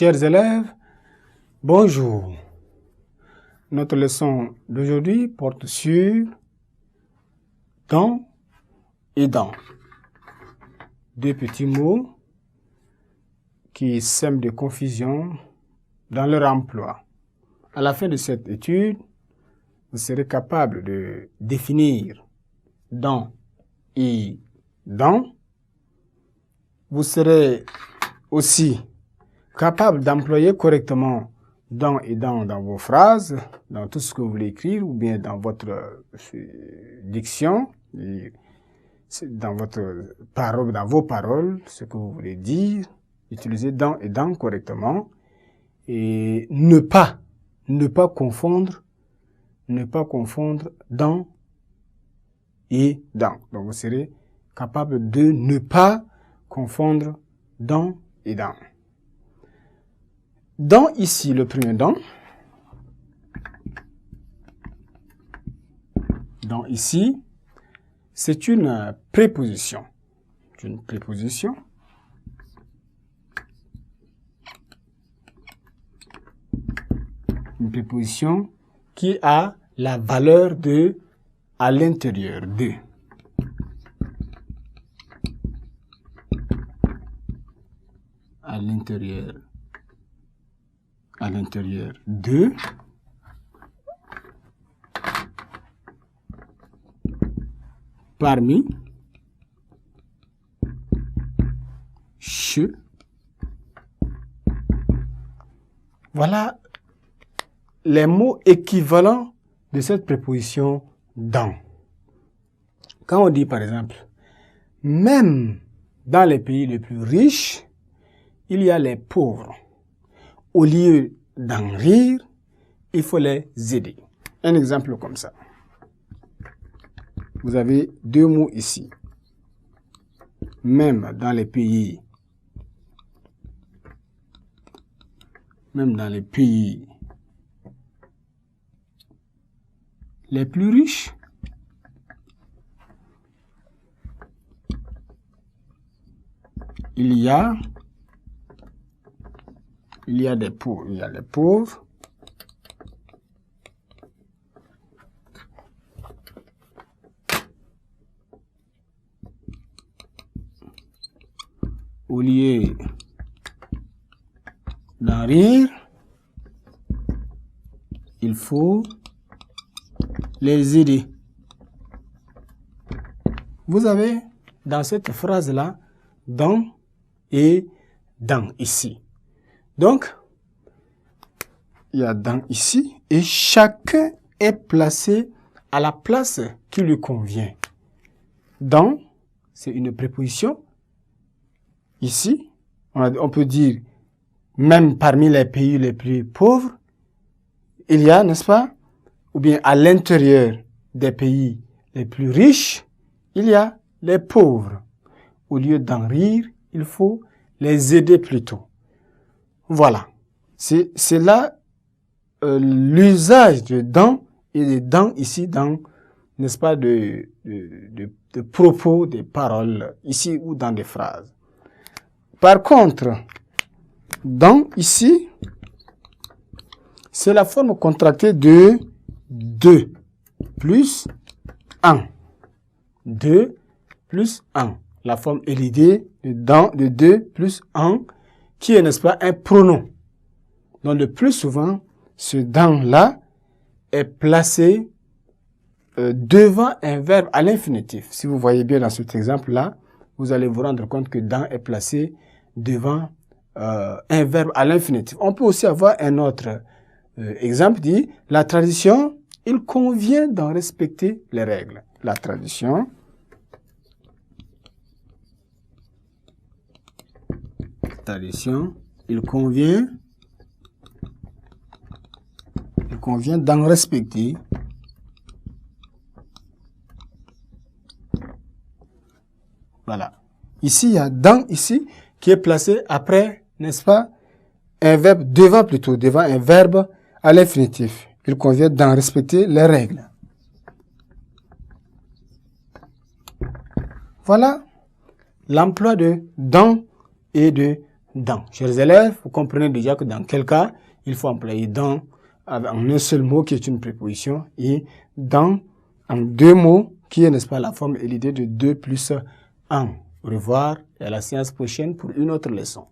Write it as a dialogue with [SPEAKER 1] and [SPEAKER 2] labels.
[SPEAKER 1] Chers élèves, bonjour. Notre leçon d'aujourd'hui porte sur dans et dans. Deux petits mots qui sèment de confusion dans leur emploi. À la fin de cette étude, vous serez capable de définir dans et dans. Vous serez aussi capable d'employer correctement dans et dans vos phrases, dans tout ce que vous voulez écrire, ou bien dans votre diction, dans vos paroles, ce que vous voulez dire, utiliser dans et dans correctement, et ne pas confondre dans et dans. Donc vous serez capable de ne pas confondre dans et dans. Dans ici, le premier dans ici, c'est une préposition. Une préposition qui a la valeur de à l'intérieur de. À l'intérieur de. Parmi. Che. Voilà les mots équivalents de cette préposition dans. Quand on dit par exemple, même dans les pays les plus riches, il y a les pauvres. Au lieu d'en rire, il faut les aider. Un exemple comme ça. Vous avez deux mots ici. Même dans les pays les plus riches, il y a des pauvres. Il y a les pauvres. Au lieu d'en rire, il faut les aider. Vous avez dans cette phrase-là dans et dans ici. Donc, il y a dans ici et chacun est placé à la place qui lui convient. Dans, c'est une préposition. Ici, on peut dire, même parmi les pays les plus pauvres, il y a, n'est-ce pas, ou bien à l'intérieur des pays les plus riches, il y a les pauvres. Au lieu d'en rire, il faut les aider plutôt. Voilà. C'est là l'usage de dans et de dans ici, dans, n'est-ce pas, de propos, des paroles, ici ou dans des phrases. Par contre, dans ici, c'est la forme contractée de 2 plus 1. 2 plus 1. La forme est l'idée de 2 plus 1, qui est, n'est-ce pas, un pronom. Donc, le plus souvent, ce dans-là est placé devant un verbe à l'infinitif. Si vous voyez bien dans cet exemple-là, vous allez vous rendre compte que dans est placé devant un verbe à l'infinitif. On peut aussi avoir un autre exemple dit, la tradition, il convient d'en respecter les règles. La tradition, il convient d'en respecter voilà. Ici, il y a dans ici qui est placé après, n'est-ce pas, un verbe devant un verbe à l'infinitif. Il convient d'en respecter les règles. Voilà l'emploi de dans et de dans. Chers élèves, vous comprenez déjà que dans quel cas, il faut employer dans en un seul mot qui est une préposition et dans en deux mots qui est, n'est-ce pas, la forme et l'idée de 2 plus 1. Au revoir et à la séance prochaine pour une autre leçon.